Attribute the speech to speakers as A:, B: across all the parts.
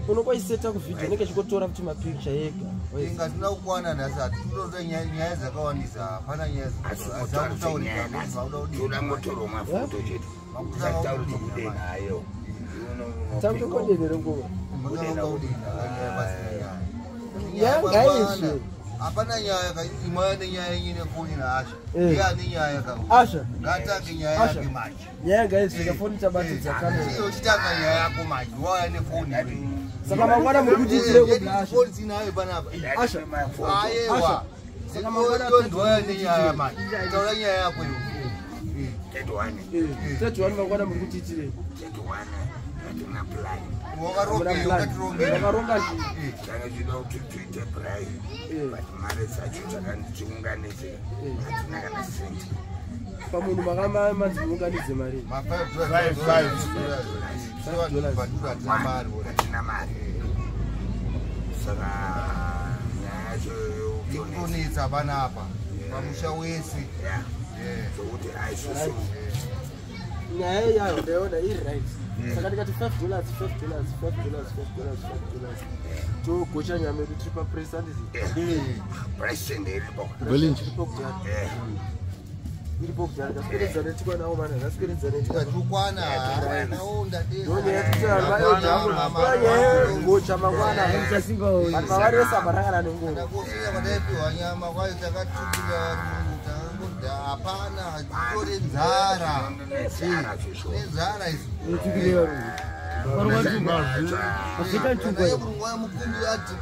A: unopaiseta kuvideo neke chikotora kuti mapicture yega
B: ingatina kukwana nasati tunoda nyaya dzakawandisa hapana nyaya dzakutaurika
C: toda motoro mafoto chetu tauri kude nayo
A: takukodere nguva
B: yanga hapana nyaya imwana nyaya nyine foni na Asha yani nyaya ka
A: Asha
B: ngatange nyaya yake manje
A: nyaya ngaisika foni tabati dzakana
B: iyo chitaka nyaya yako manje waya ne foni
A: saka mangwana mukutitire
B: ko Asha foni zinayo bana
A: Asha
B: ayewa saka mangwana ndwaya ne nyaya manje taura nyaya yako iyo
A: tetwani mangwana mukutitire
B: wakaronga
C: changa zvida kuti tuite prai but mari dzacho dzakandiunganidze hatina kana senti
A: pamunhu makamadziunganidze mari
C: hatina mari saka nyaya yacho
B: ikunitsa panapa pamusha wese
C: zokuti aisusu
A: nyaya yayo ndaiona iri right saka ndikati $5 togocha nyama yedu tiri papresa
C: president iripo
A: iripo kudhara ndaswededza netikwa nawo mana ndaswededza
B: netikwana
A: gocha mangwana vanhu mavaresa marangana nenguva
B: nyama kwayo takatukira hapana tore nzara nenzara izi nguva mukuru ati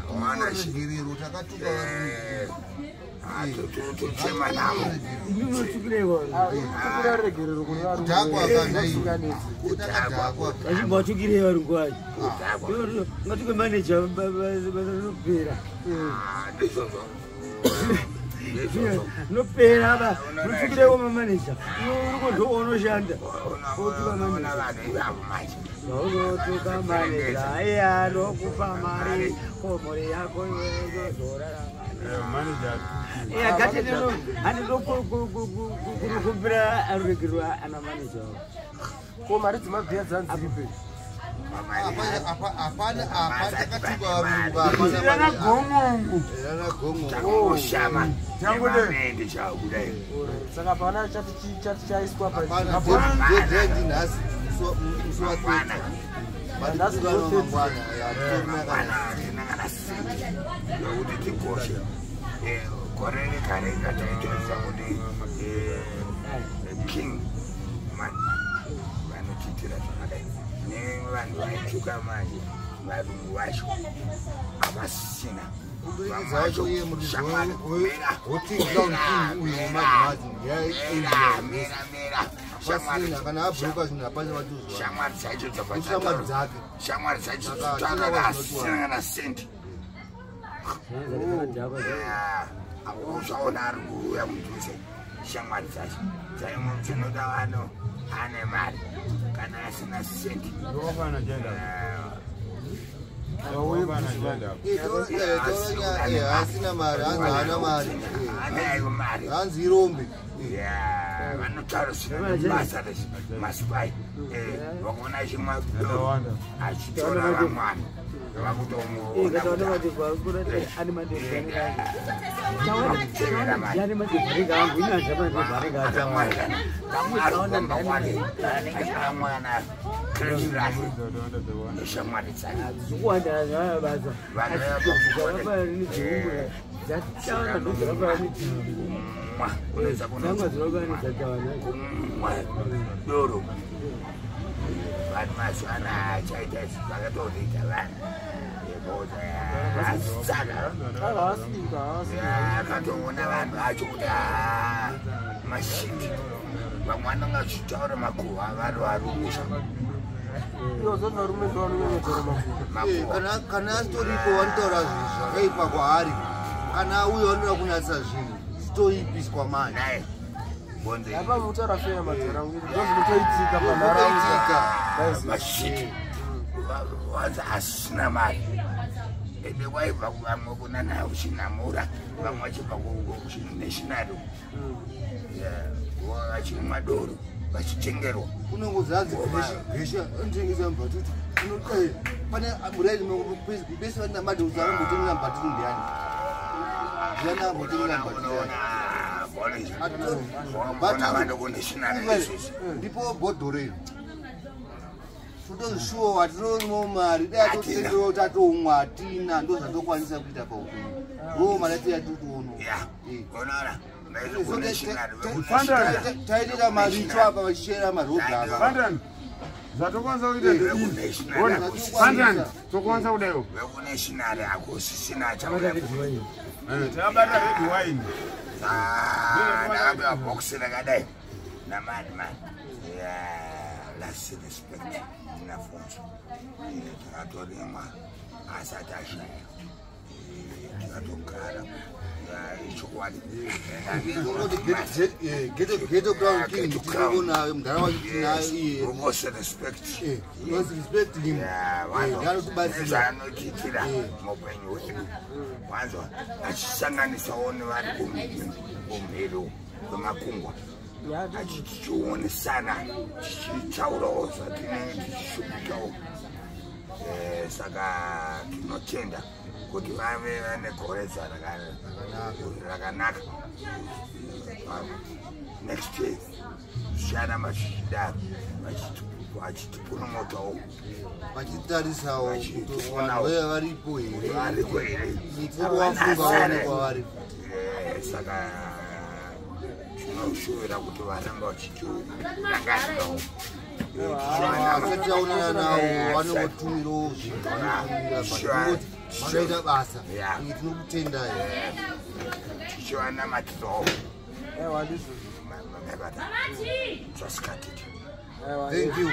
B: regerero takatuka
D: nopera ba notukire wo manager uruko onoshanda otuka manager aya nokupa mari komore yako yozora manager gateno ani kupira arugirwa ana manager
A: ko mari dzimabhiya dzanziripe
B: apana takatuka varungu
D: apana gomongu
C: shama changude chakudayo
A: saka pana chati chaiswa
B: paapanaendinhasi uswateta
C: yokuti tikoshe gore rekarenga taitoisa kuti king vanotitira zvakadai nevanhu vaituka manje varungu vacho havasina shamwari dzacho shamwari dzacho dzotakakasina kana sendi usaona ari kuuya mudhuze shamwari dzacho dzaimudzinoda vano ane mari kana asina sendi
B: asina mari haana mari hanzi irombe
C: vanotaura zvinobasa masipai vakaona chimwadoo achitora vamwana doro vanhu mazuva achaita zvakatoita vanhu akatoona vanhu acho kuti mashiti vamwe vanenge vachitaura makuhwa vari varumusha
B: kana asitoripo vanotaura zvinhu zvakaipa kwaari kana auya vanoda kunatsa zvinhu zitoipiswa mani
A: apa mutaura fena madzarangiri ndozvinotoitika panharaunda
C: mashiti wanzi asina mari ende waibva kuvamwe kuna nayo uchinamura vamwe vachibva kunational vachimwa doro vachitengerwa
B: unongozadzi Gweja ndengeza mbatutu pane muraidi bese vana Mado uzarambotenga mbatutu ndiani ndiana ambotenga mbatutu ndipo bhodhoreni totozvishuwa watinono mari dai atotendero tatomwa hatina ndo zvatokwanisa kuita paupenyu ndo mari ati yatotoono taitira maricho apa vachichera marodha apa
D: zvatokwanisa kuita ndezvii tokwanisa kudaiwo
C: vekunational hakusisina achaura
D: takabata red wine
C: ndakapewa bhokisi rakadai namadman last respect Alphonso takatoremwa asati ashaya tikatogara chokwadi
B: geto crown king tinoona mugara wachitinaye
C: rose respect
B: anotibatsiraanotiitira
C: mupenyu hwedu wanzwa achisanganisawo nevari kumhero kwemakungwa achichionesana tichitaurawo zvatinenge tichishupikawo saka tinotenda kuti vave negoreza rakanaka next year zvichiramba zvichidaro vachitipunomotawo
B: vachitarisawo varipo
C: variko here
B: kwavari
C: saka tinoshuvira kuti varamba vachitirangarirawo
B: asati taonana navo vanongotumirawo zvinhu vanoita basa tinokutendai
C: tichivanamatirowo
A: ewa ndizvo
C: thank you.